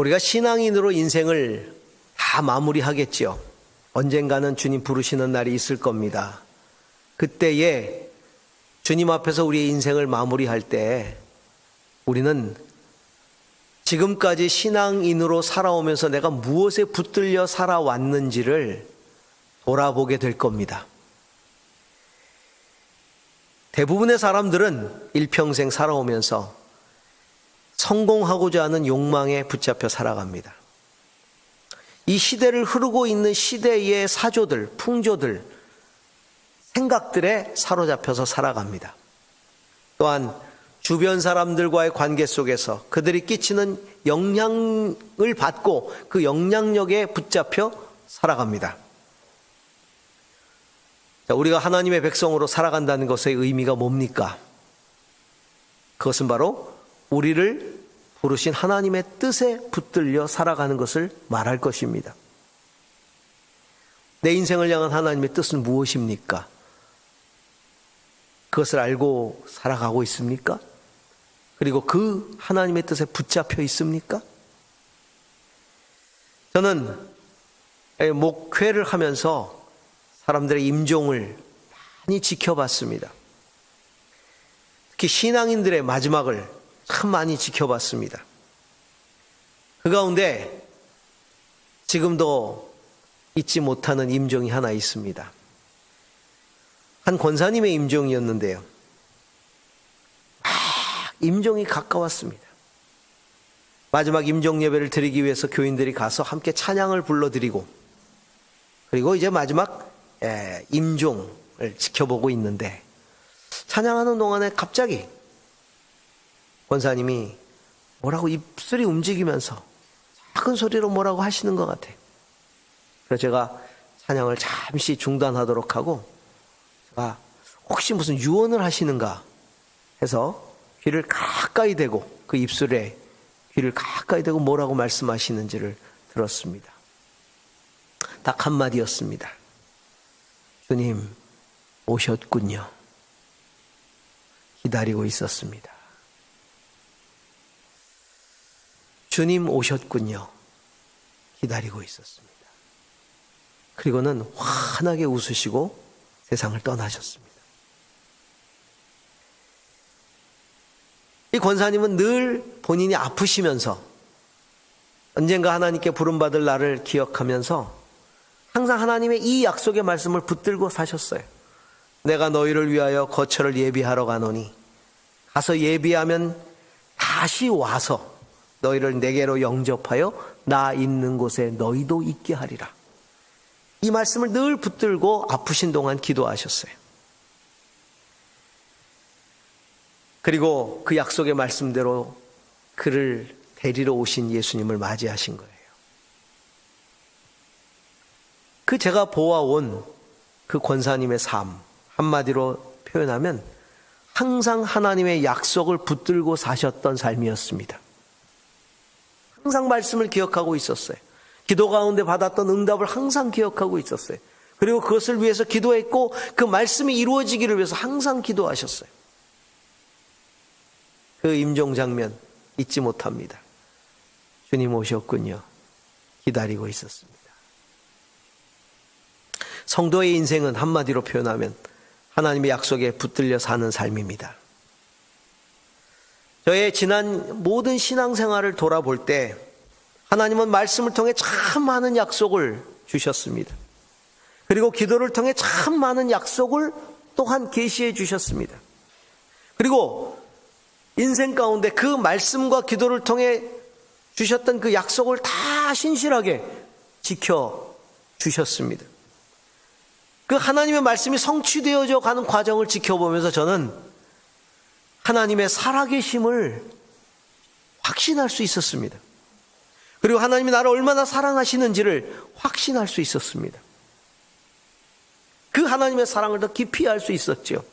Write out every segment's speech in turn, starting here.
우리가 신앙인으로 인생을 다 마무리하겠지요. 언젠가는 주님 부르시는 날이 있을 겁니다. 그때에 주님 앞에서 우리의 인생을 마무리할 때 우리는 지금까지 신앙인으로 살아오면서 내가 무엇에 붙들려 살아왔는지를 돌아보게 될 겁니다. 대부분의 사람들은 일평생 살아오면서 성공하고자 하는 욕망에 붙잡혀 살아갑니다. 이 시대를 흐르고 있는 시대의 사조들, 풍조들, 생각들에 사로잡혀서 살아갑니다. 또한 주변 사람들과의 관계 속에서 그들이 끼치는 영향을 받고 그 영향력에 붙잡혀 살아갑니다. 자, 우리가 하나님의 백성으로 살아간다는 것의 의미가 뭡니까? 그것은 바로 우리를 부르신 하나님의 뜻에 붙들려 살아가는 것을 말할 것입니다. 내 인생을 향한 하나님의 뜻은 무엇입니까? 그것을 알고 살아가고 있습니까? 그리고 그 하나님의 뜻에 붙잡혀 있습니까? 저는 목회를 하면서 사람들의 임종을 많이 지켜봤습니다. 특히 신앙인들의 마지막을 참 많이 지켜봤습니다. 그 가운데 지금도 잊지 못하는 임종이 하나 있습니다. 한 권사님의 임종이었는데요. 임종이 가까웠습니다. 마지막 임종 예배를 드리기 위해서 교인들이 가서 함께 찬양을 불러드리고 그리고 이제 마지막 임종을 지켜보고 있는데 찬양하는 동안에 갑자기 권사님이 뭐라고 입술이 움직이면서 작은 소리로 뭐라고 하시는 것 같아요. 그래서 제가 찬양을 잠시 중단하도록 하고 제가 혹시 무슨 유언을 하시는가 해서 귀를 가까이 대고 그 입술에 귀를 가까이 대고 뭐라고 말씀하시는지를 들었습니다. 딱 한마디였습니다. 주님 오셨군요. 기다리고 있었습니다. 주님 오셨군요. 기다리고 있었습니다. 그리고는 환하게 웃으시고 세상을 떠나셨습니다. 이 권사님은 늘 본인이 아프시면서 언젠가 하나님께 부름받을 날을 기억하면서 항상 하나님의 이 약속의 말씀을 붙들고 사셨어요. 내가 너희를 위하여 거처를 예비하러 가노니 가서 예비하면 다시 와서 너희를 내게로 영접하여 나 있는 곳에 너희도 있게 하리라. 이 말씀을 늘 붙들고 아프신 동안 기도하셨어요. 그리고 그 약속의 말씀대로 그를 데리러 오신 예수님을 맞이하신 거예요. 그 제가 보아온 그 권사님의 삶, 한마디로 표현하면 항상 하나님의 약속을 붙들고 사셨던 삶이었습니다. 항상 말씀을 기억하고 있었어요. 기도 가운데 받았던 응답을 항상 기억하고 있었어요. 그리고 그것을 위해서 기도했고 그 말씀이 이루어지기를 위해서 항상 기도하셨어요. 그 임종 장면 잊지 못합니다. 주님 오셨군요. 기다리고 있었습니다. 성도의 인생은 한마디로 표현하면 하나님의 약속에 붙들려 사는 삶입니다. 저의 지난 모든 신앙생활을 돌아볼 때 하나님은 말씀을 통해 참 많은 약속을 주셨습니다. 그리고 기도를 통해 참 많은 약속을 또한 계시해 주셨습니다. 그리고 인생 가운데 그 말씀과 기도를 통해 주셨던 그 약속을 다 신실하게 지켜 주셨습니다. 그 하나님의 말씀이 성취되어져 가는 과정을 지켜보면서 저는 하나님의 살아계심을 확신할 수 있었습니다. 그리고 하나님이 나를 얼마나 사랑하시는지를 확신할 수 있었습니다. 그 하나님의 사랑을 더 깊이 알 수 있었죠.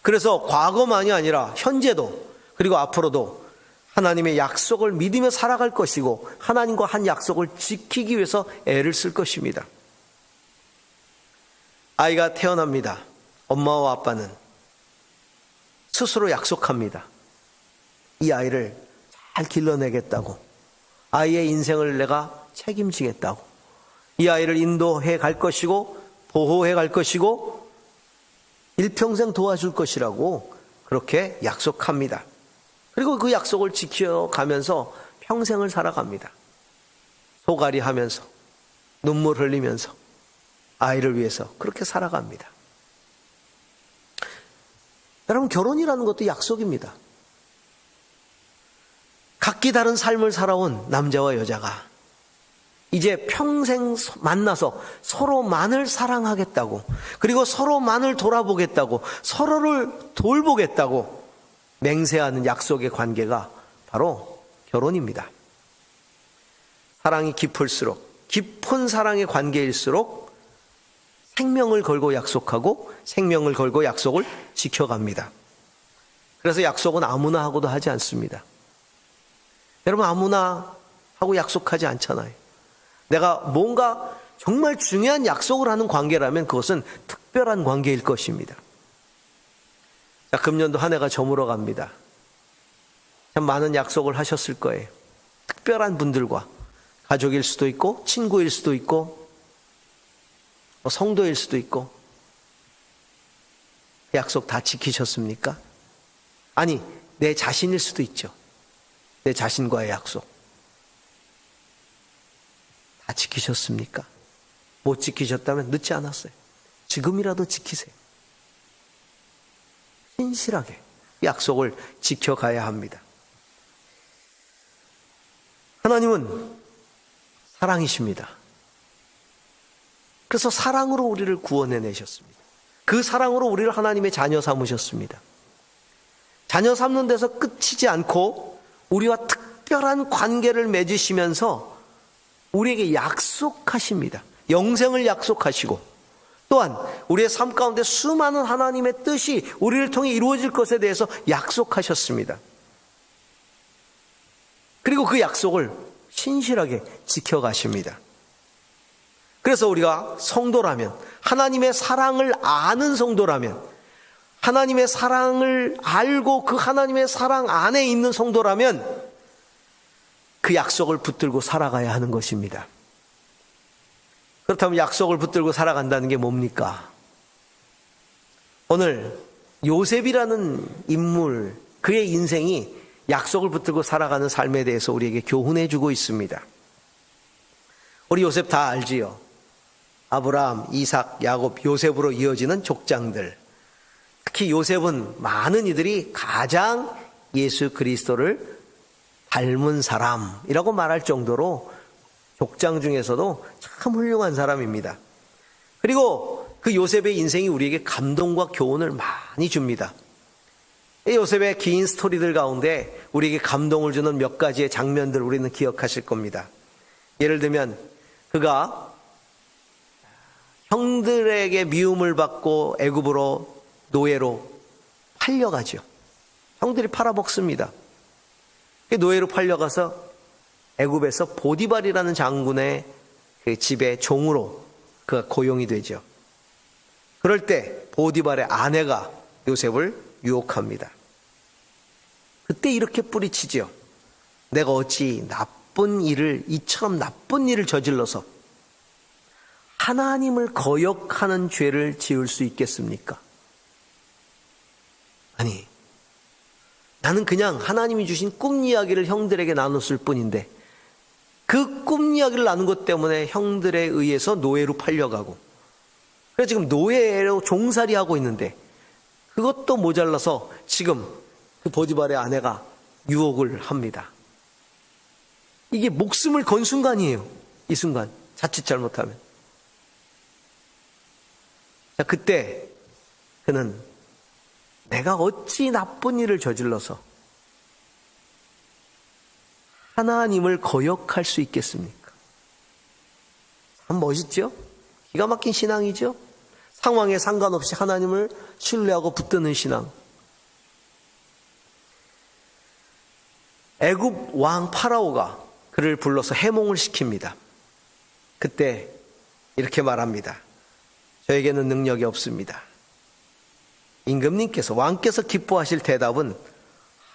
그래서 과거만이 아니라 현재도 그리고 앞으로도 하나님의 약속을 믿으며 살아갈 것이고 하나님과 한 약속을 지키기 위해서 애를 쓸 것입니다. 아이가 태어납니다. 엄마와 아빠는 스스로 약속합니다. 이 아이를 잘 길러내겠다고, 아이의 인생을 내가 책임지겠다고. 이 아이를 인도해 갈 것이고 보호해 갈 것이고 일평생 도와줄 것이라고 그렇게 약속합니다. 그리고 그 약속을 지켜가면서 평생을 살아갑니다. 소갈이 하면서 눈물 흘리면서 아이를 위해서 그렇게 살아갑니다. 여러분, 결혼이라는 것도 약속입니다. 각기 다른 삶을 살아온 남자와 여자가 이제 평생 만나서 서로만을 사랑하겠다고, 그리고 서로만을 돌아보겠다고, 서로를 돌보겠다고 맹세하는 약속의 관계가 바로 결혼입니다. 사랑이 깊을수록, 깊은 사랑의 관계일수록 생명을 걸고 약속하고 생명을 걸고 약속을 지켜갑니다. 그래서 약속은 아무나 하고도 하지 않습니다. 여러분, 아무나 하고 약속하지 않잖아요. 내가 뭔가 정말 중요한 약속을 하는 관계라면 그것은 특별한 관계일 것입니다. 자, 금년도 한 해가 저물어 갑니다. 참 많은 약속을 하셨을 거예요. 특별한 분들과, 가족일 수도 있고 친구일 수도 있고 성도일 수도 있고. 그 약속 다 지키셨습니까? 아니, 내 자신일 수도 있죠. 내 자신과의 약속 다 지키셨습니까? 못 지키셨다면 늦지 않았어요. 지금이라도 지키세요. 신실하게 약속을 지켜가야 합니다. 하나님은 사랑이십니다. 그래서 사랑으로 우리를 구원해내셨습니다. 그 사랑으로 우리를 하나님의 자녀 삼으셨습니다. 자녀 삼는 데서 끝이지 않고 우리와 특별한 관계를 맺으시면서 우리에게 약속하십니다. 영생을 약속하시고 또한 우리의 삶 가운데 수많은 하나님의 뜻이 우리를 통해 이루어질 것에 대해서 약속하셨습니다. 그리고 그 약속을 신실하게 지켜가십니다. 그래서 우리가 성도라면, 하나님의 사랑을 아는 성도라면, 하나님의 사랑을 알고 그 하나님의 사랑 안에 있는 성도라면 그 약속을 붙들고 살아가야 하는 것입니다. 그렇다면 약속을 붙들고 살아간다는 게 뭡니까? 오늘 요셉이라는 인물, 그의 인생이 약속을 붙들고 살아가는 삶에 대해서 우리에게 교훈해 주고 있습니다. 우리 요셉 다 알지요? 아브라함, 이삭, 야곱, 요셉으로 이어지는 족장들. 특히 요셉은 많은 이들이 가장 예수 그리스도를 닮은 사람이라고 말할 정도로 족장 중에서도 참 훌륭한 사람입니다. 그리고 그 요셉의 인생이 우리에게 감동과 교훈을 많이 줍니다. 요셉의 긴 스토리들 가운데 우리에게 감동을 주는 몇 가지의 장면들 우리는 기억하실 겁니다. 예를 들면 그가 형들에게 미움을 받고 애굽으로 노예로 팔려가죠. 형들이 팔아먹습니다. 노예로 팔려가서 애굽에서 보디발이라는 장군의 그 집의 종으로 그가 고용이 되죠. 그럴 때 보디발의 아내가 요셉을 유혹합니다. 그때 이렇게 뿌리치죠. 내가 어찌 이처럼 나쁜 일을 저질러서 하나님을 거역하는 죄를 지을 수 있겠습니까? 아니, 나는 그냥 하나님이 주신 꿈 이야기를 형들에게 나눴을 뿐인데 그 꿈 이야기를 나눈 것 때문에 형들에 의해서 노예로 팔려가고, 그래서 지금 노예로 종살이하고 있는데 그것도 모자라서 지금 그 보디발의 아내가 유혹을 합니다. 이게 목숨을 건 순간이에요. 이 순간 자칫 잘못하면. 자, 그때 그는 내가 어찌 나쁜 일을 저질러서 하나님을 거역할 수 있겠습니까? 참 멋있죠? 기가 막힌 신앙이죠? 상황에 상관없이 하나님을 신뢰하고 붙드는 신앙. 애굽 왕 파라오가 그를 불러서 해몽을 시킵니다. 그때 이렇게 말합니다. 저에게는 능력이 없습니다. 임금님께서, 왕께서 기뻐하실 대답은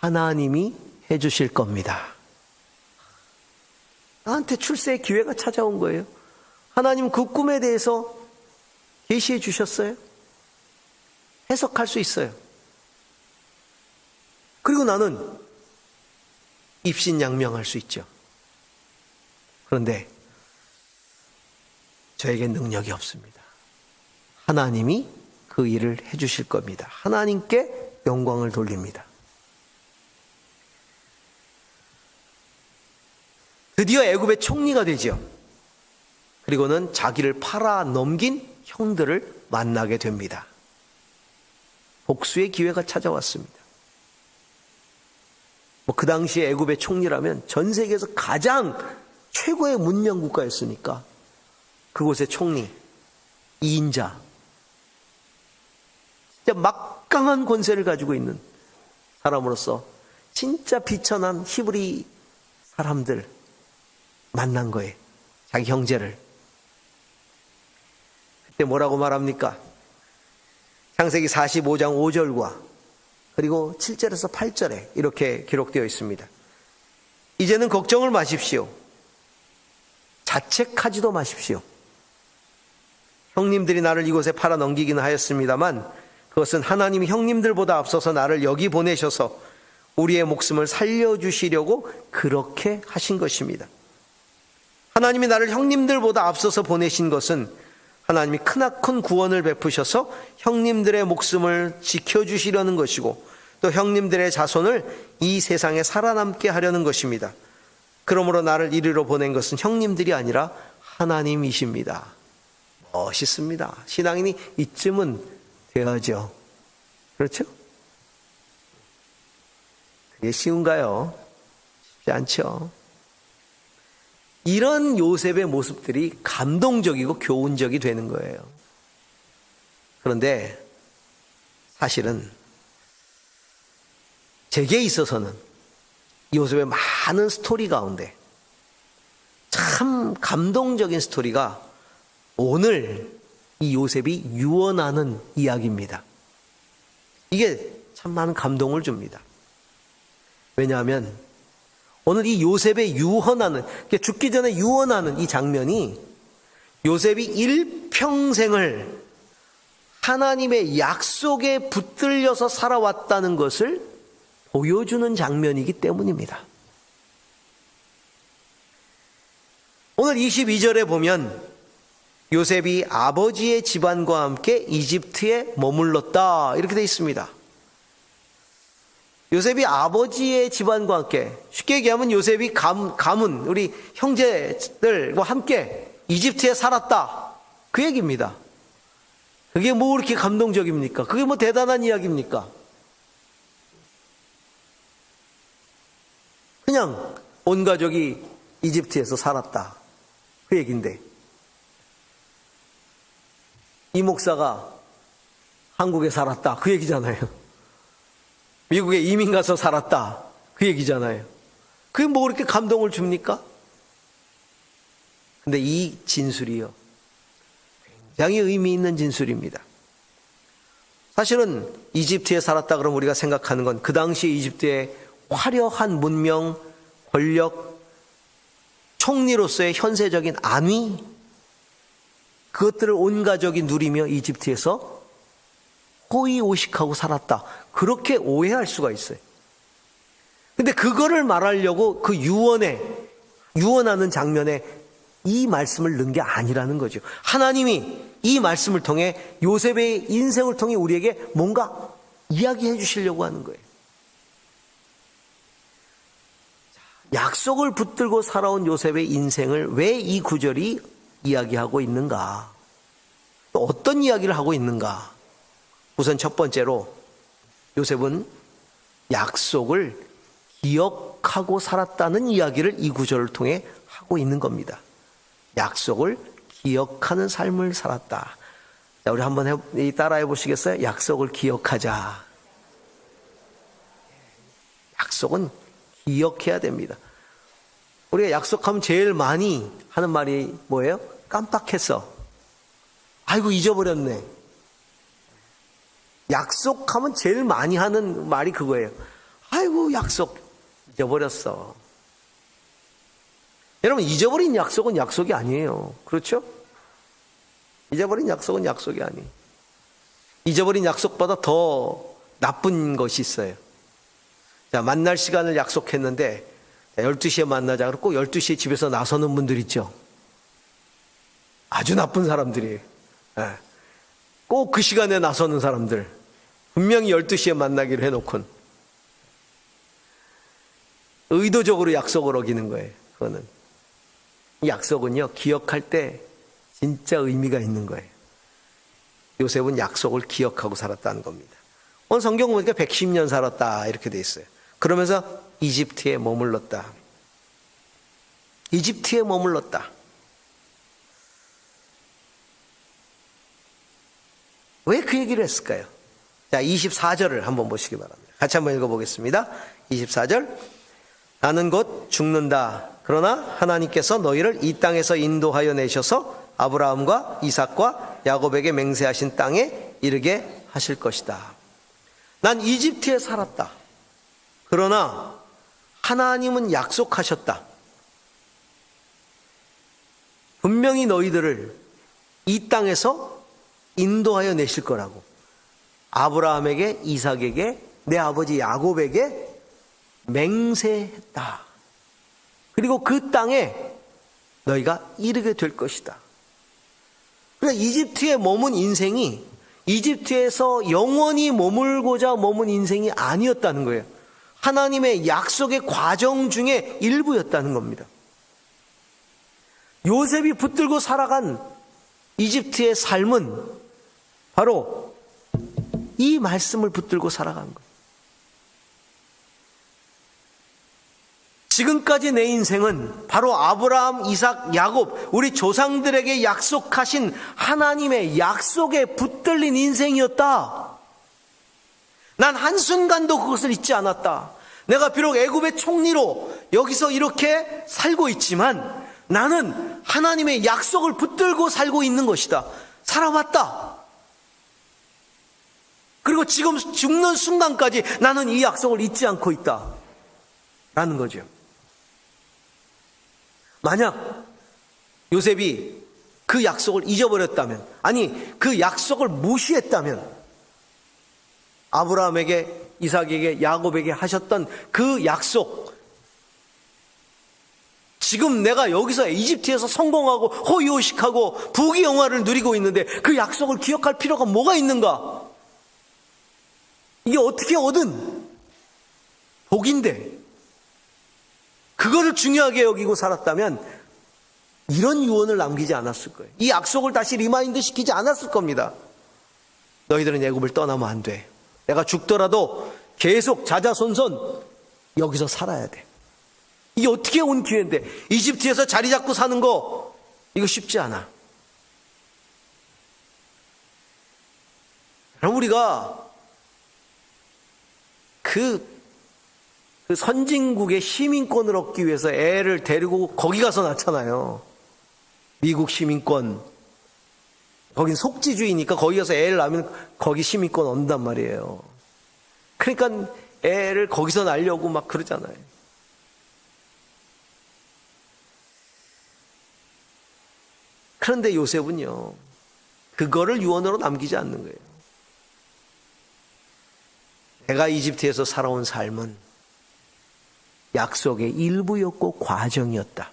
하나님이 해주실 겁니다. 나한테 출세의 기회가 찾아온 거예요. 하나님 그 꿈에 대해서 계시해 주셨어요. 해석할 수 있어요. 그리고 나는 입신양명할 수 있죠. 그런데 저에겐 능력이 없습니다. 하나님이 그 일을 해주실 겁니다. 하나님께 영광을 돌립니다. 드디어 애굽의 총리가 되죠. 그리고는 자기를 팔아 넘긴 형들을 만나게 됩니다. 복수의 기회가 찾아왔습니다. 그 당시에 애굽의 총리라면 전 세계에서 가장 최고의 문명 국가였으니까 그곳의 총리, 2인자, 진짜 막강한 권세를 가지고 있는 사람으로서 진짜 비천한 히브리 사람들 만난 거예요. 자기 형제를. 그때 뭐라고 말합니까? 창세기 45장 5절과 그리고 7절에서 8절에 이렇게 기록되어 있습니다. 이제는 걱정을 마십시오. 자책하지도 마십시오. 형님들이 나를 이곳에 팔아 넘기기는 하였습니다만 그것은 하나님이 형님들보다 앞서서 나를 여기 보내셔서 우리의 목숨을 살려주시려고 그렇게 하신 것입니다. 하나님이 나를 형님들보다 앞서서 보내신 것은 하나님이 크나큰 구원을 베푸셔서 형님들의 목숨을 지켜주시려는 것이고 또 형님들의 자손을 이 세상에 살아남게 하려는 것입니다. 그러므로 나를 이리로 보낸 것은 형님들이 아니라 하나님이십니다. 멋있습니다. 신앙인이 이쯤은 되어야죠. 그렇죠? 그게 쉬운가요? 쉽지 않죠. 이런 요셉의 모습들이 감동적이고 교훈적이 되는 거예요. 그런데 사실은 제게 있어서는 요셉의 많은 스토리 가운데 참 감동적인 스토리가 오늘 이 요셉이 유언하는 이야기입니다. 이게 참 많은 감동을 줍니다. 왜냐하면 오늘 이 요셉의 유언하는, 죽기 전에 유언하는 이 장면이 요셉이 일평생을 하나님의 약속에 붙들려서 살아왔다는 것을 보여주는 장면이기 때문입니다. 오늘 22절에 보면 요셉이 아버지의 집안과 함께 이집트에 머물렀다 이렇게 되어 있습니다. 요셉이 아버지의 집안과 함께, 쉽게 얘기하면 요셉이 가문, 우리 형제들과 함께 이집트에 살았다 그 얘기입니다. 그게 뭐 그렇게 감동적입니까? 그게 뭐 대단한 이야기입니까? 그냥 온 가족이 이집트에서 살았다 그 얘기인데, 이 목사가 한국에 살았다 그 얘기잖아요. 미국에 이민 가서 살았다 그 얘기잖아요. 그게 뭐 그렇게 감동을 줍니까? 근데 이 진술이요, 굉장히 의미 있는 진술입니다. 사실은 이집트에 살았다 그러면 우리가 생각하는 건 그 당시 이집트의 화려한 문명, 권력, 총리로서의 현세적인 안위, 그것들을 온 가족이 누리며 이집트에서 호의호식하고 살았다 그렇게 오해할 수가 있어요. 근데 그거를 말하려고 그 유언하는 장면에 이 말씀을 넣은 게 아니라는 거죠. 하나님이 이 말씀을 통해 요셉의 인생을 통해 우리에게 뭔가 이야기해 주시려고 하는 거예요. 약속을 붙들고 살아온 요셉의 인생을 왜 이 구절이 이야기하고 있는가? 또 어떤 이야기를 하고 있는가? 우선 첫 번째로 요셉은 약속을 기억하고 살았다는 이야기를 이 구절을 통해 하고 있는 겁니다. 약속을 기억하는 삶을 살았다. 자, 우리 한번 따라해 보시겠어요? 약속을 기억하자. 약속은 기억해야 됩니다. 우리가 약속하면 제일 많이 하는 말이 뭐예요? 깜빡했어. 아이고 잊어버렸네. 약속하면 제일 많이 하는 말이 그거예요. 아이고 약속 잊어버렸어. 여러분, 잊어버린 약속은 약속이 아니에요. 그렇죠? 잊어버린 약속은 약속이 아니에요. 잊어버린 약속보다 더 나쁜 것이 있어요. 자, 만날 시간을 약속했는데 12시에 만나자 그러고 12시에 집에서 나서는 분들 있죠. 아주 나쁜 사람들이에요. 꼭 그 시간에 나서는 사람들. 분명히 12시에 만나기로 해놓고는. 의도적으로 약속을 어기는 거예요. 그거는. 이 약속은요, 기억할 때 진짜 의미가 있는 거예요. 요셉은 약속을 기억하고 살았다는 겁니다. 오늘 성경 보니까 110년 살았다 이렇게 돼 있어요. 그러면서 이집트에 머물렀다. 이집트에 머물렀다. 왜 그 얘기를 했을까요? 자, 24절을 한번 보시기 바랍니다. 같이 한번 읽어보겠습니다. 24절. 나는 곧 죽는다. 그러나 하나님께서 너희를 이 땅에서 인도하여 내셔서 아브라함과 이삭과 야곱에게 맹세하신 땅에 이르게 하실 것이다. 난 이집트에 살았다. 그러나 하나님은 약속하셨다. 분명히 너희들을 이 땅에서 인도하여 내실 거라고. 아브라함에게, 이삭에게, 내 아버지 야곱에게 맹세했다. 그리고 그 땅에 너희가 이르게 될 것이다. 그러니까 이집트에 머문 인생이 이집트에서 영원히 머물고자 머문 인생이 아니었다는 거예요. 하나님의 약속의 과정 중에 일부였다는 겁니다. 요셉이 붙들고 살아간 이집트의 삶은 바로 이 말씀을 붙들고 살아간 거예요. 지금까지 내 인생은 바로 아브라함, 이삭, 야곱, 우리 조상들에게 약속하신 하나님의 약속에 붙들린 인생이었다. 난 한순간도 그것을 잊지 않았다. 내가 비록 애굽의 총리로 여기서 이렇게 살고 있지만 나는 하나님의 약속을 붙들고 살고 있는 것이다. 살아왔다. 그리고 지금 죽는 순간까지 나는 이 약속을 잊지 않고 있다. 라는 거죠. 만약 요셉이 그 약속을 잊어버렸다면, 아니 그 약속을 무시했다면, 아브라함에게, 이삭에게, 야곱에게 하셨던 그 약속, 지금 내가 여기서 이집트에서 성공하고 호의호식하고 부귀영화를 누리고 있는데 그 약속을 기억할 필요가 뭐가 있는가? 이게 어떻게 얻은 복인데 그거를 중요하게 여기고 살았다면 이런 유언을 남기지 않았을 거예요. 이 약속을 다시 리마인드 시키지 않았을 겁니다. 너희들은 애굽을 떠나면 안 돼. 내가 죽더라도 계속 자자손손 여기서 살아야 돼. 이게 어떻게 온 기회인데, 이집트에서 자리 잡고 사는 거 이거 쉽지 않아. 그럼 우리가 그 선진국의 시민권을 얻기 위해서 애를 데리고 거기 가서 낳잖아요. 미국 시민권. 거긴 속지주의니까 거기 가서 애를 낳으면 거기 시민권 얻는단 말이에요. 그러니까 애를 거기서 낳으려고 막 그러잖아요. 그런데 요셉은요, 그거를 유언으로 남기지 않는 거예요. 내가 이집트에서 살아온 삶은 약속의 일부였고 과정이었다.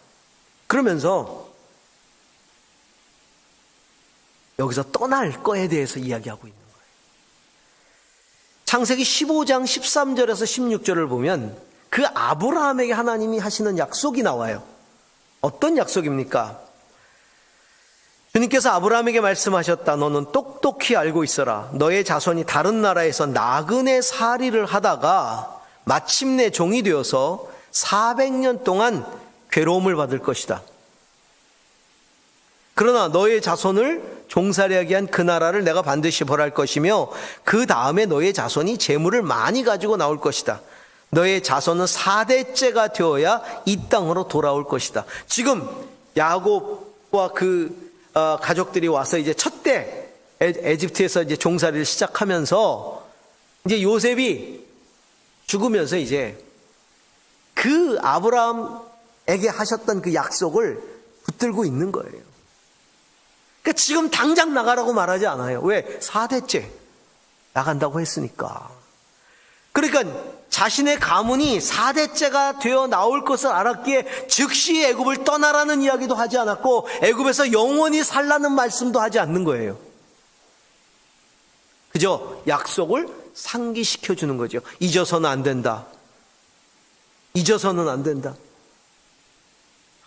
그러면서 여기서 떠날 거에 대해서 이야기하고 있는 거예요. 창세기 15장 13절에서 16절을 보면 그 아브라함에게 하나님이 하시는 약속이 나와요. 어떤 약속입니까? 주님께서 아브라함에게 말씀하셨다. 너는 똑똑히 알고 있어라. 너의 자손이 다른 나라에서 나그네 살이를 하다가 마침내 종이 되어서 400년 동안 괴로움을 받을 것이다. 그러나 너의 자손을 종살이하게 한 그 나라를 내가 반드시 벌할 것이며 그 다음에 너의 자손이 재물을 많이 가지고 나올 것이다. 너의 자손은 4대째가 되어야 이 땅으로 돌아올 것이다. 지금 야곱과 그 가족들이 와서 이제 첫대 에집트에서 이제 종살이를 시작하면서 이제 요셉이 죽으면서 이제 그 아브라함 하셨던 그 약속을 붙들고 있는 거예요. 그러니까 지금 당장 나가라고 말하지 않아요. 왜? 4대째 나간다고 했으니까. 그러니까 자신의 가문이 4대째가 되어 나올 것을 알았기에 즉시 애굽을 떠나라는 이야기도 하지 않았고 애굽에서 영원히 살라는 말씀도 하지 않는 거예요. 그저 약속을 상기시켜 주는 거죠. 잊어서는 안 된다. 잊어서는 안 된다.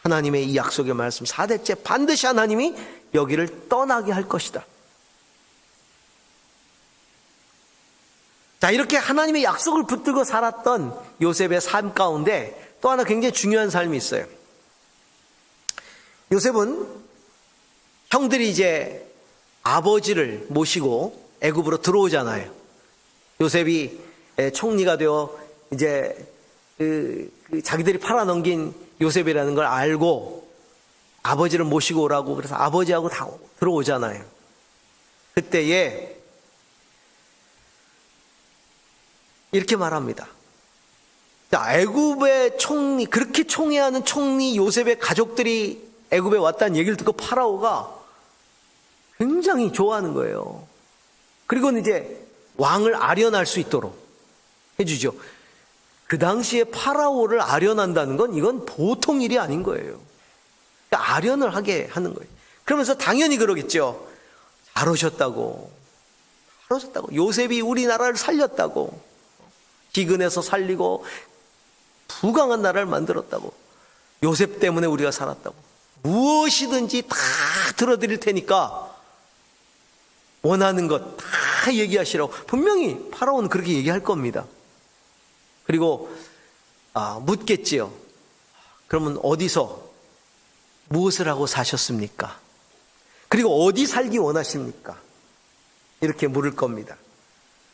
하나님의 이 약속의 말씀, 4대째 반드시 하나님이 여기를 떠나게 할 것이다. 자, 이렇게 하나님의 약속을 붙들고 살았던 요셉의 삶 가운데 또 하나 굉장히 중요한 삶이 있어요. 요셉은 형들이 이제 아버지를 모시고 애굽으로 들어오잖아요. 요셉이 총리가 되어 이제 자기들이 팔아넘긴 요셉이라는 걸 알고 아버지를 모시고 오라고 그래서 아버지하고 다 들어오잖아요. 그때에 이렇게 말합니다. 자, 애굽의 총리, 그렇게 총애하는 총리 요셉의 가족들이 애굽에 왔다는 얘기를 듣고 파라오가 굉장히 좋아하는 거예요. 그리고는 이제 왕을 아련할 수 있도록 해주죠. 그 당시에 파라오를 아련한다는 건 이건 보통 일이 아닌 거예요. 그러니까 아련을 하게 하는 거예요. 그러면서 당연히 그러겠죠. 잘 오셨다고. 잘 오셨다고. 요셉이 우리나라를 살렸다고. 기근에서 살리고 부강한 나라를 만들었다고. 요셉 때문에 우리가 살았다고. 무엇이든지 다 들어드릴 테니까 원하는 것 다 얘기하시라고. 분명히 파라오는 그렇게 얘기할 겁니다. 그리고 묻겠지요. 그러면 어디서 무엇을 하고 사셨습니까? 그리고 어디 살기 원하십니까? 이렇게 물을 겁니다.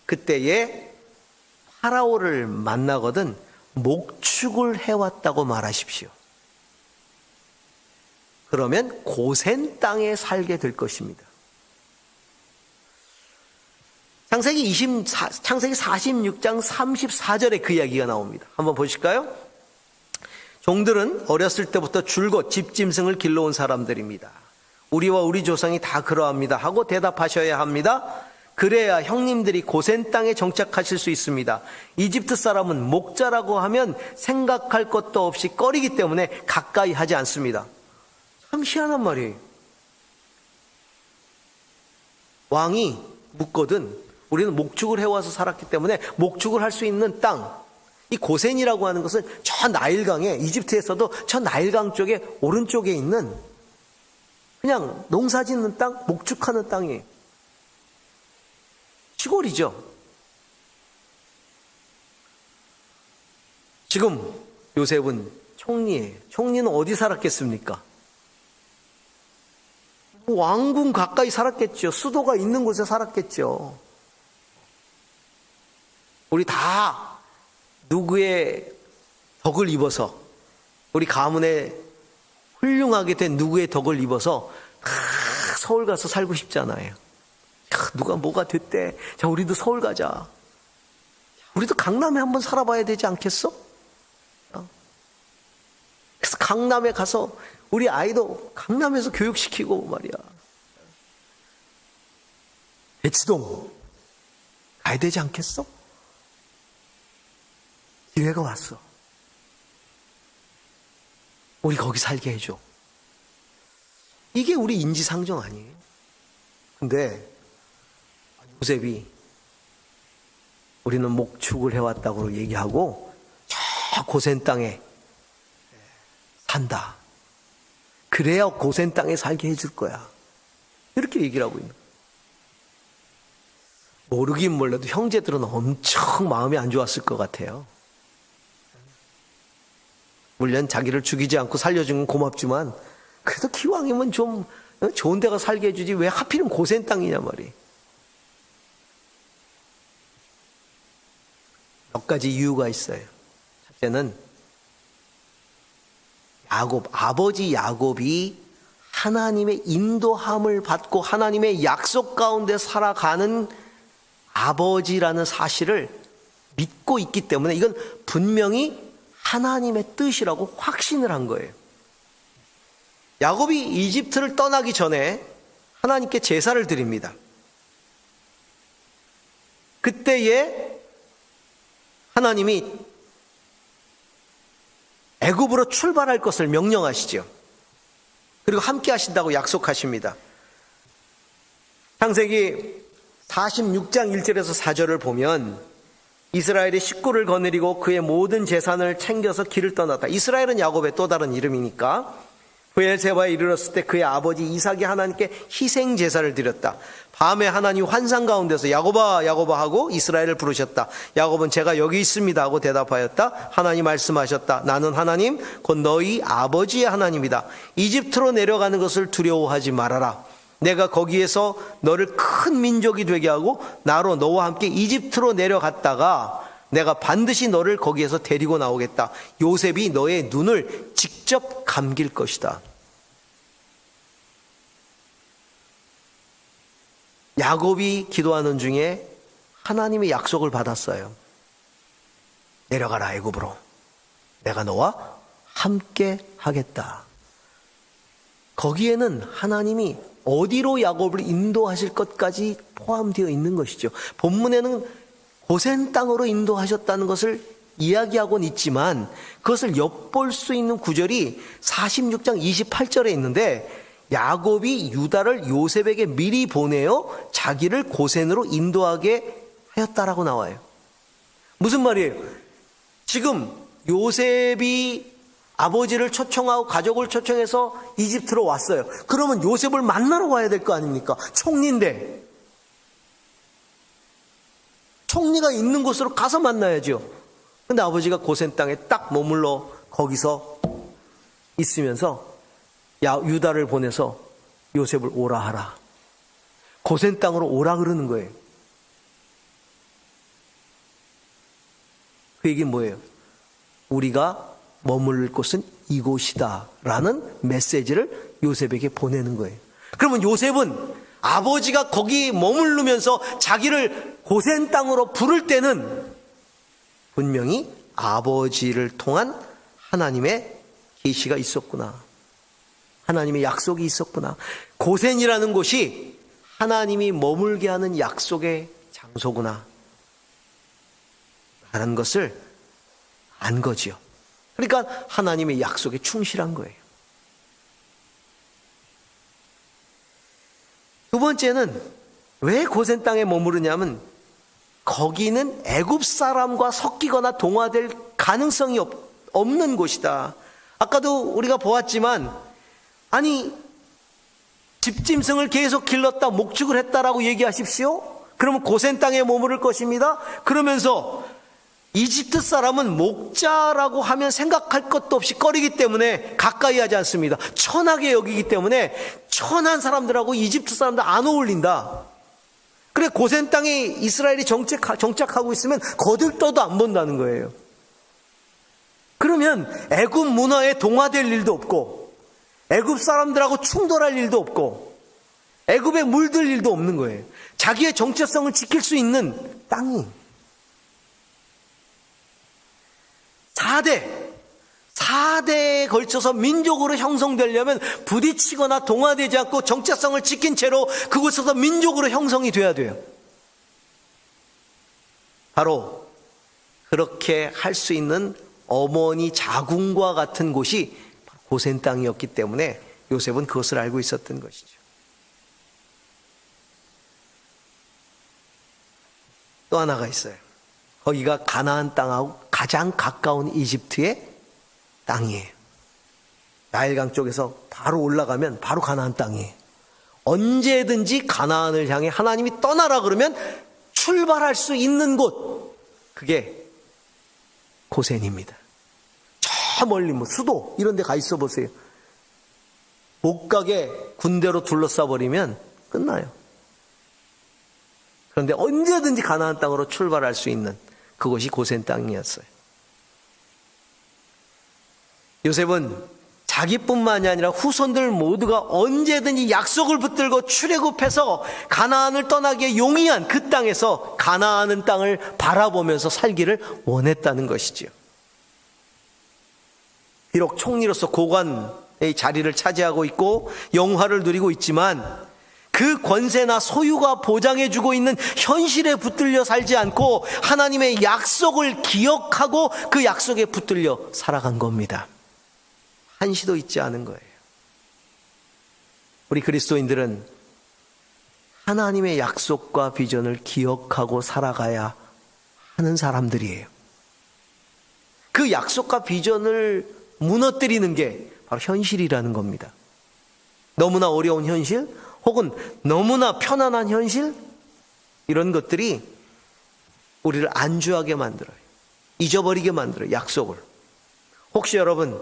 그때에 파라오를 만나거든 목축을 해왔다고 말하십시오. 그러면 고센 땅에 살게 될 것입니다. 창세기 46장 34절에 그 이야기가 나옵니다. 한번 보실까요? 종들은 어렸을 때부터 줄곧 집짐승을 길러온 사람들입니다. 우리와 우리 조상이 다 그러합니다 하고 대답하셔야 합니다. 그래야 형님들이 고센 땅에 정착하실 수 있습니다. 이집트 사람은 목자라고 하면 생각할 것도 없이 꺼리기 때문에 가까이 하지 않습니다. 참 희한한 말이에요. 왕이 묻거든 우리는 목축을 해와서 살았기 때문에 목축을 할 수 있는 땅, 이 고센이라고 하는 것은 저 나일강에, 이집트에서도 저 나일강 쪽에 오른쪽에 있는 그냥 농사 짓는 땅, 목축하는 땅이에요. 시골이죠. 지금 요셉은 총리예요. 총리는 어디 살았겠습니까? 왕궁 가까이 살았겠죠. 수도가 있는 곳에 살았겠죠. 우리 다 누구의 덕을 입어서, 우리 가문에 훌륭하게 된 누구의 덕을 입어서 다 서울 가서 살고 싶잖아요. 누가 뭐가 됐대. 자, 우리도 서울 가자. 우리도 강남에 한번 살아봐야 되지 않겠어? 그래서 강남에 가서 우리 아이도 강남에서 교육시키고 말이야. 대치동 가야 되지 않겠어? 기회가 왔어. 우리 거기 살게 해줘. 이게 우리 인지상정 아니에요? 근데 요셉이 우리는 목축을 해왔다고 얘기하고 저 고센 땅에 산다. 그래야 고센 땅에 살게 해줄 거야. 이렇게 얘기를 하고 있는 거예요. 모르긴 몰라도 형제들은 엄청 마음이 안 좋았을 것 같아요. 물론 자기를 죽이지 않고 살려준 건 고맙지만 그래도 기왕이면 좀 좋은 데가 살게 해주지 왜 하필이면 고센 땅이냐 말이에요. 몇 가지 이유가 있어요. 첫째는 아버지 야곱이 하나님의 인도함을 받고 하나님의 약속 가운데 살아가는 아버지라는 사실을 믿고 있기 때문에 이건 분명히 하나님의 뜻이라고 확신을 한 거예요. 야곱이 이집트를 떠나기 전에 하나님께 제사를 드립니다. 그때에 하나님이 애굽으로 출발할 것을 명령하시죠. 그리고 함께 하신다고 약속하십니다. 창세기 46장 1절에서 4절을 보면 이스라엘이 식구를 거느리고 그의 모든 재산을 챙겨서 길을 떠났다. 이스라엘은 야곱의 또 다른 이름이니까. 브엘세바에 이르렀을 때 그의 아버지 이삭이 하나님께 희생 제사를 드렸다. 밤에 하나님 환상 가운데서 야곱아 야곱아 하고 이스라엘을 부르셨다. 야곱은 제가 여기 있습니다 하고 대답하였다. 하나님 말씀하셨다. 나는 하나님 곧 너희 아버지의 하나님이다. 이집트로 내려가는 것을 두려워하지 말아라. 내가 거기에서 너를 큰 민족이 되게 하고 나로 너와 함께 이집트로 내려갔다가 내가 반드시 너를 거기에서 데리고 나오겠다. 요셉이 너의 눈을 직접 감길 것이다. 야곱이 기도하는 중에 하나님의 약속을 받았어요. 내려가라 애굽으로. 내가 너와 함께 하겠다. 거기에는 하나님이 어디로 야곱을 인도하실 것까지 포함되어 있는 것이죠. 본문에는 고센 땅으로 인도하셨다는 것을 이야기하고는 있지만 그것을 엿볼 수 있는 구절이 46장 28절에 있는데 야곱이 유다를 요셉에게 미리 보내어 자기를 고센으로 인도하게 하였다라고 나와요. 무슨 말이에요? 지금 요셉이 아버지를 초청하고 가족을 초청해서 이집트로 왔어요. 그러면 요셉을 만나러 와야 될 거 아닙니까? 총리인데. 총리가 있는 곳으로 가서 만나야죠. 근데 아버지가 고센 땅에 딱 머물러 거기서 있으면서 유다를 보내서 요셉을 오라 하라. 고센 땅으로 오라 그러는 거예요. 그 얘기는 뭐예요? 우리가 머물 곳은 이곳이다 라는 메시지를 요셉에게 보내는 거예요. 그러면 요셉은 아버지가 거기 머무르면서 자기를 고센 땅으로 부를 때는 분명히 아버지를 통한 하나님의 계시가 있었구나. 하나님의 약속이 있었구나. 고센이라는 곳이 하나님이 머물게 하는 약속의 장소구나 라는 것을 안 거지요. 그러니까 하나님의 약속에 충실한 거예요. 두 번째는 왜 고센 땅에 머무르냐면 거기는 애굽 사람과 섞이거나 동화될 가능성이 없는 곳이다. 아까도 우리가 보았지만 아니 집짐승을 계속 길렀다 목축을 했다라고 얘기하십시오. 그러면 고센 땅에 머무를 것입니다. 그러면서 이집트 사람은 목자라고 하면 생각할 것도 없이 꺼리기 때문에 가까이 하지 않습니다. 천하게 여기기 때문에 천한 사람들하고 이집트 사람들 안 어울린다. 그래 고센 땅에 이스라엘이 정착하고 있으면 거들떠도 안 본다는 거예요. 그러면 애굽 문화에 동화될 일도 없고 애굽 사람들하고 충돌할 일도 없고 애굽에 물들 일도 없는 거예요. 자기의 정체성을 지킬 수 있는 땅이 4대에 걸쳐서 민족으로 형성되려면 부딪히거나 동화되지 않고 정체성을 지킨 채로 그곳에서 민족으로 형성이 돼야 돼요. 바로 그렇게 할 수 있는 어머니 자궁과 같은 곳이 고센 땅이었기 때문에 요셉은 그것을 알고 있었던 것이죠. 또 하나가 있어요. 거기가 가나안 땅하고 가장 가까운 이집트의 땅이에요. 나일강 쪽에서 바로 올라가면 바로 가나안 땅이에요. 언제든지 가나안을 향해 하나님이 떠나라 그러면 출발할 수 있는 곳, 그게 고센입니다. 저 멀리 수도 이런 데 가 있어 보세요. 못 가게 군대로 둘러싸 버리면 끝나요. 그런데 언제든지 가나안 땅으로 출발할 수 있는 그것이 고센 땅이었어요. 요셉은 자기뿐만이 아니라 후손들 모두가 언제든지 약속을 붙들고 출애굽해서 가나안을 떠나기에 용이한 그 땅에서 가나안 땅을 바라보면서 살기를 원했다는 것이지요. 비록 총리로서 고관의 자리를 차지하고 있고 영화를 누리고 있지만 그 권세나 소유가 보장해주고 있는 현실에 붙들려 살지 않고 하나님의 약속을 기억하고 그 약속에 붙들려 살아간 겁니다. 한시도 잊지 않은 거예요. 우리 그리스도인들은 하나님의 약속과 비전을 기억하고 살아가야 하는 사람들이에요. 그 약속과 비전을 무너뜨리는 게 바로 현실이라는 겁니다. 너무나 어려운 현실, 혹은 너무나 편안한 현실, 이런 것들이 우리를 안주하게 만들어요. 잊어버리게 만들어요. 약속을. 혹시 여러분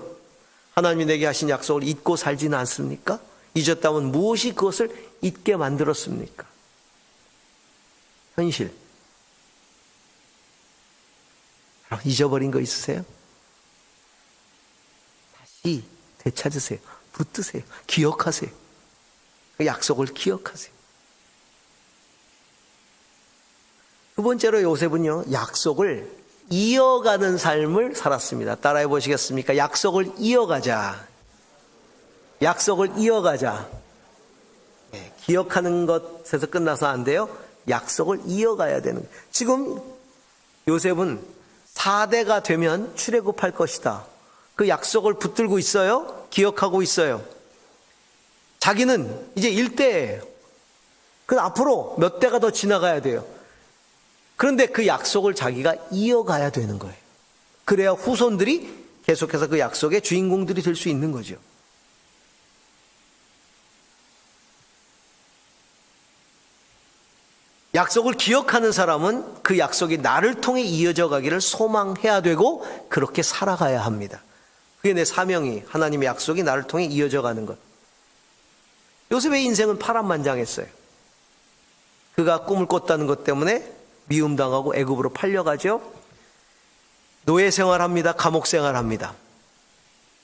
하나님이 내게 하신 약속을 잊고 살지는 않습니까? 잊었다면 무엇이 그것을 잊게 만들었습니까? 현실. 잊어버린 거 있으세요? 다시 되찾으세요. 붙드세요. 기억하세요. 그 약속을 기억하세요. 두 번째로 요셉은요, 약속을 이어가는 삶을 살았습니다. 따라해 보시겠습니까? 약속을 이어가자. 약속을 이어가자. 네, 기억하는 것에서 끝나서 안 돼요. 약속을 이어가야 되는 거예요. 지금 요셉은 4대가 되면 출애굽할 것이다. 그 약속을 붙들고 있어요. 기억하고 있어요. 자기는 이제 1대예요. 그 앞으로 몇 대가 더 지나가야 돼요. 그런데 그 약속을 자기가 이어가야 되는 거예요. 그래야 후손들이 계속해서 그 약속의 주인공들이 될 수 있는 거죠. 약속을 기억하는 사람은 그 약속이 나를 통해 이어져 가기를 소망해야 되고 그렇게 살아가야 합니다. 그게 내 사명이, 하나님의 약속이 나를 통해 이어져 가는 것. 요셉의 인생은 파란만장했어요. 그가 꿈을 꿨다는 것 때문에 미움당하고 애굽으로 팔려가죠. 노예 생활합니다. 감옥 생활합니다.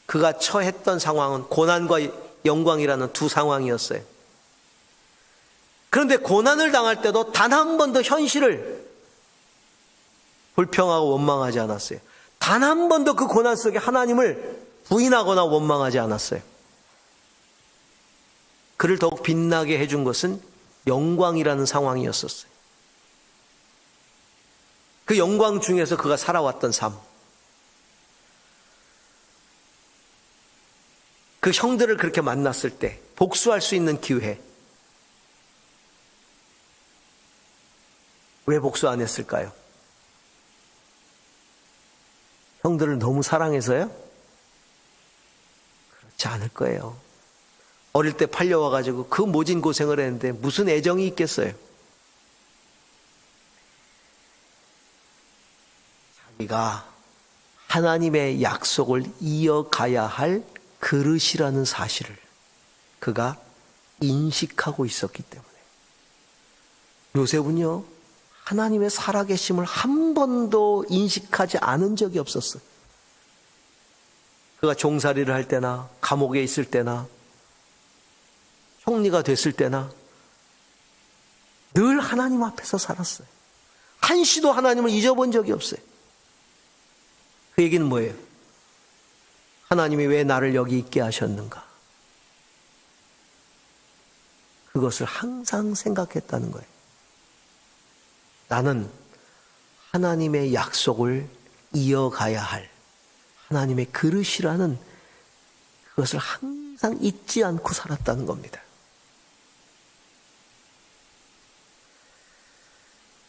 그가 처했던 상황은 고난과 영광이라는 두 상황이었어요. 그런데 고난을 당할 때도 단 한 번도 현실을 불평하고 원망하지 않았어요. 단 한 번도 그 고난 속에 하나님을 부인하거나 원망하지 않았어요. 그를 더욱 빛나게 해준 것은 영광이라는 상황이었었어요. 그 영광 중에서 그가 살아왔던 삶. 그 형들을 그렇게 만났을 때 복수할 수 있는 기회. 왜 복수 안 했을까요? 형들을 너무 사랑해서요? 그렇지 않을 거예요. 어릴 때 팔려와가지고 그 모진 고생을 했는데 무슨 애정이 있겠어요? 자기가 하나님의 약속을 이어가야 할 그릇이라는 사실을 그가 인식하고 있었기 때문에 요셉은요, 하나님의 살아계심을 한 번도 인식하지 않은 적이 없었어요. 그가 종살이를 할 때나 감옥에 있을 때나 총리가 됐을 때나 늘 하나님 앞에서 살았어요. 한시도 하나님을 잊어본 적이 없어요. 그 얘기는 뭐예요? 하나님이 왜 나를 여기 있게 하셨는가? 그것을 항상 생각했다는 거예요. 나는 하나님의 약속을 이어가야 할 하나님의 그릇이라는 그것을 항상 잊지 않고 살았다는 겁니다.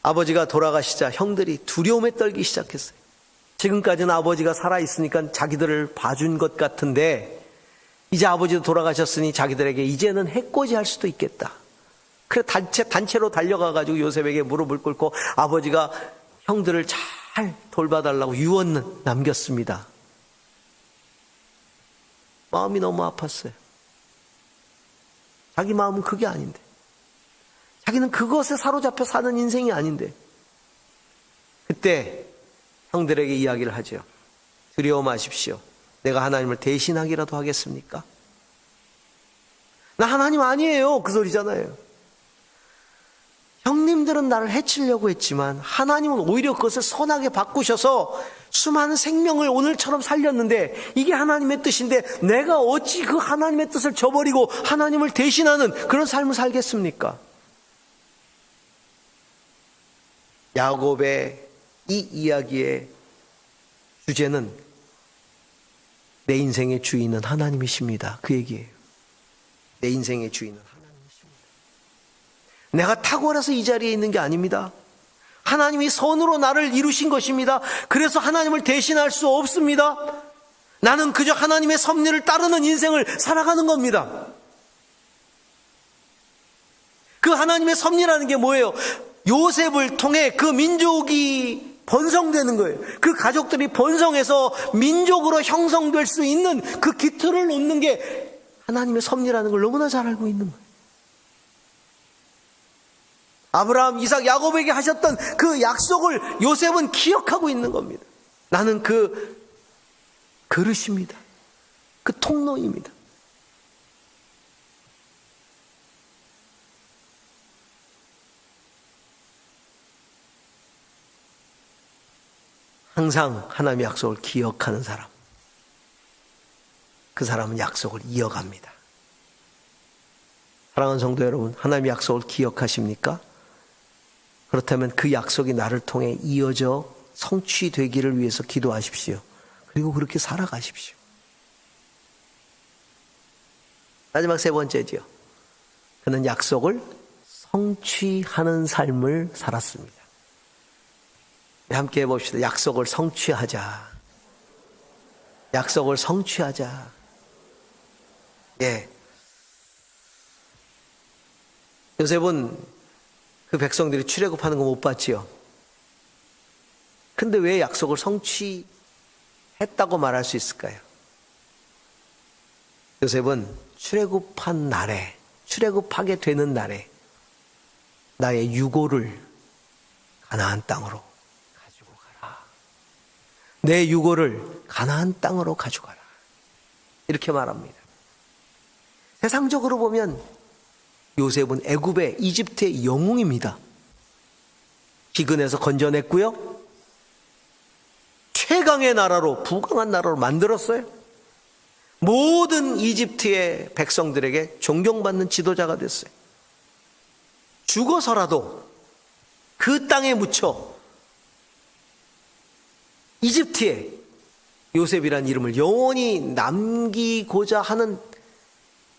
아버지가 돌아가시자 형들이 두려움에 떨기 시작했어요. 지금까지는 아버지가 살아있으니까 자기들을 봐준 것 같은데 이제 아버지도 돌아가셨으니 자기들에게 이제는 해코지 할 수도 있겠다. 그래 단체로 달려가가지고 요셉에게 무릎을 꿇고 아버지가 형들을 잘 돌봐달라고 유언 남겼습니다. 마음이 너무 아팠어요. 자기 마음은 그게 아닌데, 자기는 그것에 사로잡혀 사는 인생이 아닌데, 그때 형들에게 이야기를 하죠. 두려워 마십시오. 내가 하나님을 대신하기라도 하겠습니까? 나 하나님 아니에요. 그 소리잖아요. 형님들은 나를 해치려고 했지만 하나님은 오히려 그것을 선하게 바꾸셔서 수많은 생명을 오늘처럼 살렸는데 이게 하나님의 뜻인데 내가 어찌 그 하나님의 뜻을 저버리고 하나님을 대신하는 그런 삶을 살겠습니까? 야곱의 이 이야기의 주제는 내 인생의 주인은 하나님이십니다. 그 얘기예요. 내 인생의 주인은 하나님이십니다. 내가 탁월해서 이 자리에 있는 게 아닙니다. 하나님이 선으로 나를 이루신 것입니다. 그래서 하나님을 대신할 수 없습니다. 나는 그저 하나님의 섭리를 따르는 인생을 살아가는 겁니다. 그 하나님의 섭리라는 게 뭐예요? 요셉을 통해 그 민족이 번성되는 거예요. 그 가족들이 번성해서 민족으로 형성될 수 있는 그 기틀을 놓는 게 하나님의 섭리라는 걸 너무나 잘 알고 있는 거예요. 아브라함, 이삭, 야곱에게 하셨던 그 약속을 요셉은 기억하고 있는 겁니다. 나는 그 그릇입니다. 그 통로입니다. 항상 하나님의 약속을 기억하는 사람, 그 사람은 약속을 이어갑니다. 사랑하는 성도 여러분, 하나님의 약속을 기억하십니까? 그렇다면 그 약속이 나를 통해 이어져 성취되기를 위해서 기도하십시오. 그리고 그렇게 살아가십시오. 마지막 세 번째지요. 그는 약속을 성취하는 삶을 살았습니다. 함께 해봅시다. 약속을 성취하자. 약속을 성취하자. 예. 요셉은 그 백성들이 출애굽하는 거 못 봤지요. 근데 왜 약속을 성취했다고 말할 수 있을까요? 요셉은 출애굽한 날에, 출애굽하게 되는 날에 나의 유고를 가나안 땅으로 가지고 가라. 내 유고를 가나안 땅으로 가져가라. 이렇게 말합니다. 세상적으로 보면 요셉은 애굽의 이집트의 영웅입니다. 기근에서 건져냈고요. 최강의 나라로, 부강한 나라로 만들었어요. 모든 이집트의 백성들에게 존경받는 지도자가 됐어요. 죽어서라도 그 땅에 묻혀 이집트에 요셉이라는 이름을 영원히 남기고자 하는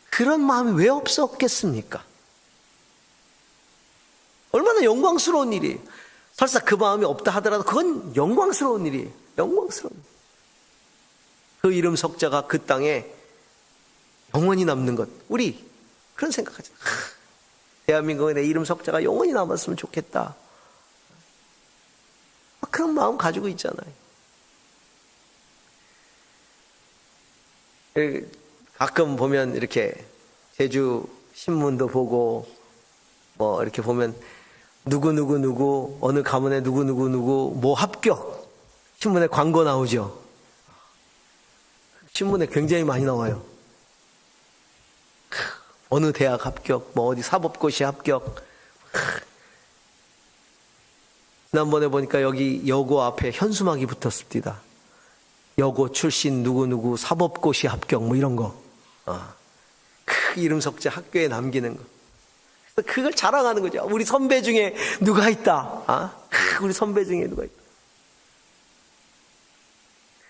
그런 마음이 왜 없었겠습니까? 얼마나 영광스러운 일이에요. 설사 그 마음이 없다 하더라도 그건 영광스러운 일이에요. 영광스러운 일. 그 이름 석자가 그 땅에 영원히 남는 것. 우리 그런 생각하죠. 대한민국에 내 이름 석자가 영원히 남았으면 좋겠다. 그런 마음 가지고 있잖아요. 가끔 보면 이렇게 제주 신문도 보고 뭐 이렇게 보면 누구 어느 가문에 누구 뭐 합격 신문에 광고 나오죠. 신문에 굉장히 많이 나와요. 어느 대학 합격, 뭐 어디 사법고시 합격. 지난번에 보니까 여기 여고 앞에 현수막이 붙었습니다. 여고 출신 누구 사법고시 합격 뭐 이런 거. 그 이름 석자 학교에 남기는 거. 그래서 그걸 자랑하는 거죠. 우리 선배 중에 누가 있다. 우리 선배 중에 누가 있다.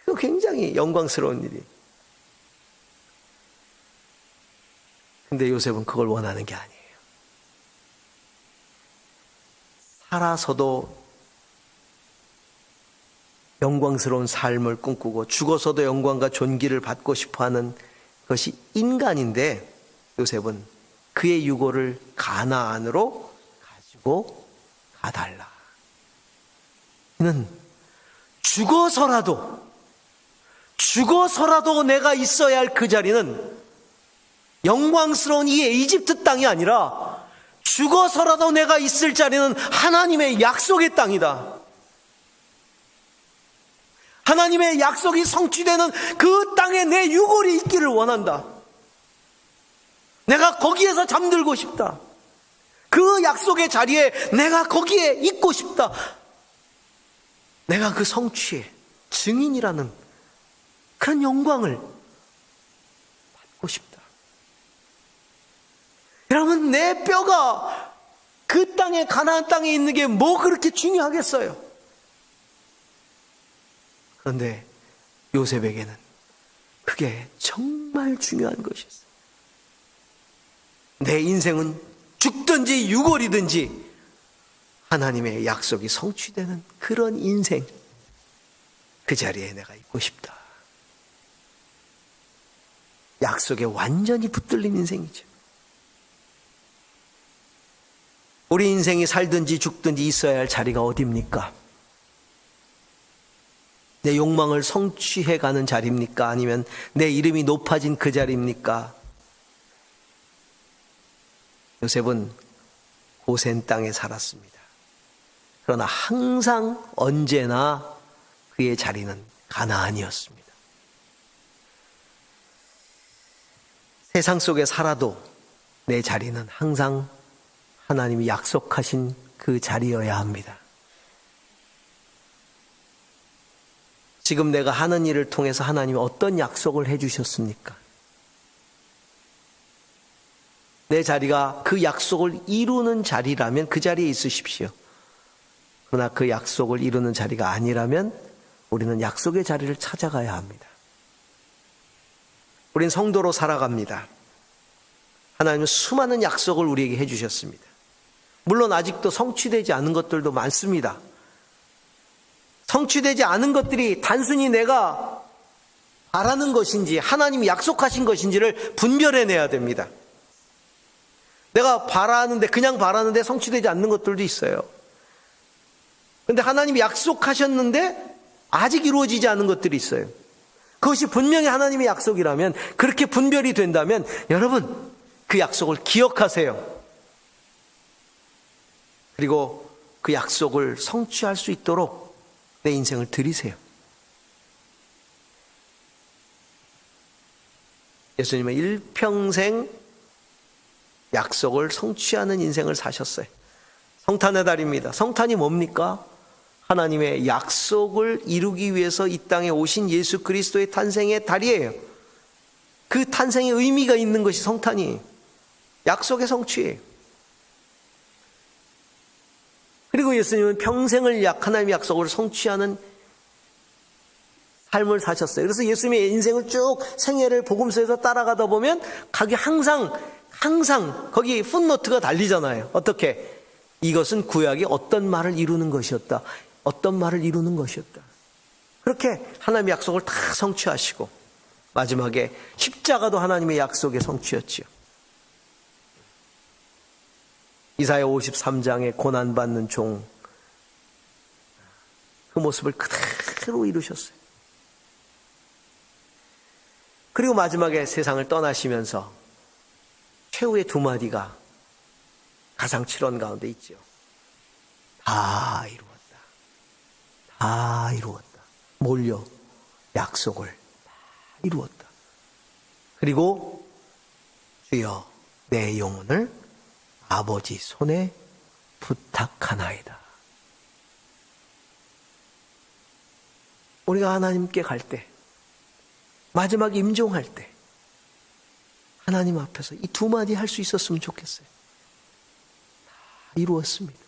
그거 굉장히 영광스러운 일이에요. 근데 요셉은 그걸 원하는 게 아니에요. 살아서도 영광스러운 삶을 꿈꾸고 죽어서도 영광과 존귀를 받고 싶어하는 것이 인간인데 요셉은 그의 유고를 가나안으로 가지고 가달라. 이는 죽어서라도 내가 있어야 할 그 자리는 영광스러운 이 이집트 땅이 아니라 죽어서라도 내가 있을 자리는 하나님의 약속의 땅이다. 하나님의 약속이 성취되는 그 땅에 내 유골이 있기를 원한다. 내가 거기에서 잠들고 싶다. 그 약속의 자리에 내가 거기에 있고 싶다. 내가 그 성취에 증인이라는 그런 영광을 받고 싶다. 여러분, 내 뼈가 그 땅에, 가나안 땅에 있는 게 뭐 그렇게 중요하겠어요? 그런데 요셉에게는 그게 정말 중요한 것이었어요. 내 인생은 죽든지 유골이든지 하나님의 약속이 성취되는 그런 인생, 그 자리에 내가 있고 싶다. 약속에 완전히 붙들린 인생이죠. 우리 인생이 살든지 죽든지 있어야 할 자리가 어디입니까? 내 욕망을 성취해가는 자리입니까? 아니면 내 이름이 높아진 그 자리입니까? 요셉은 고센 땅에 살았습니다. 그러나 항상 언제나 그의 자리는 가나안이었습니다. 세상 속에 살아도 내 자리는 항상 하나님이 약속하신 그 자리여야 합니다. 지금 내가 하는 일을 통해서 하나님이 어떤 약속을 해주셨습니까? 내 자리가 그 약속을 이루는 자리라면 그 자리에 있으십시오. 그러나 그 약속을 이루는 자리가 아니라면 우리는 약속의 자리를 찾아가야 합니다. 우린 성도로 살아갑니다. 하나님은 수많은 약속을 우리에게 해주셨습니다. 물론 아직도 성취되지 않은 것들도 많습니다. 성취되지 않은 것들이 단순히 내가 바라는 것인지 하나님이 약속하신 것인지를 분별해내야 됩니다. 내가 바라는데, 그냥 바라는데 성취되지 않는 것들도 있어요. 그런데 하나님이 약속하셨는데 아직 이루어지지 않은 것들이 있어요. 그것이 분명히 하나님의 약속이라면, 그렇게 분별이 된다면 여러분, 그 약속을 기억하세요. 그리고 그 약속을 성취할 수 있도록 내 인생을 드리세요. 예수님은 일평생 약속을 성취하는 인생을 사셨어요. 성탄의 달입니다. 성탄이 뭡니까? 하나님의 약속을 이루기 위해서 이 땅에 오신 예수 그리스도의 탄생의 달이에요. 그 탄생의 의미가 있는 것이 성탄이에요. 약속의 성취예요. 그리고 예수님은 평생을 하나님의 약속을 성취하는 삶을 사셨어요. 그래서 예수님의 인생을 쭉 생애를 복음서에서 따라가다 보면 거기 항상 거기 풋노트가 달리잖아요. 어떻게? 이것은 구약이 어떤 말을 이루는 것이었다. 어떤 말을 이루는 것이었다. 그렇게 하나님의 약속을 다 성취하시고 마지막에 십자가도 하나님의 약속의 성취였지요. 이사야 53장에 고난받는 종, 그 모습을 그대로 이루셨어요. 그리고 마지막에 세상을 떠나시면서 최후의 두 마디가 가상 7원 가운데 있죠. 다 이루었다. 다 이루었다. 뭘요? 약속을 다 이루었다. 그리고 주여 내 영혼을 아버지 손에 부탁하나이다. 우리가 하나님께 갈 때, 마지막 임종할 때 하나님 앞에서 이 두 마디 할 수 있었으면 좋겠어요. 다 이루었습니다.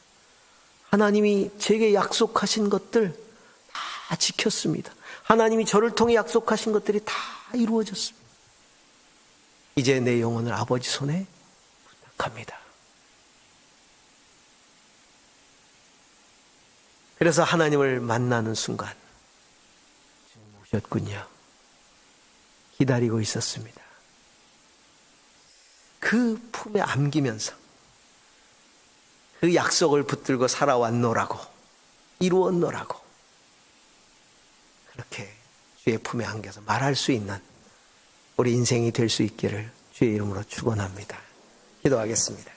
하나님이 제게 약속하신 것들 다 지켰습니다. 하나님이 저를 통해 약속하신 것들이 다 이루어졌습니다. 이제 내 영혼을 아버지 손에 부탁합니다. 그래서 하나님을 만나는 순간 지금 오셨군요. 기다리고 있었습니다. 그 품에 안기면서 그 약속을 붙들고 살아왔노라고, 이루었노라고, 그렇게 주의 품에 안겨서 말할 수 있는 우리 인생이 될 수 있기를 주의 이름으로 축원합니다. 기도하겠습니다.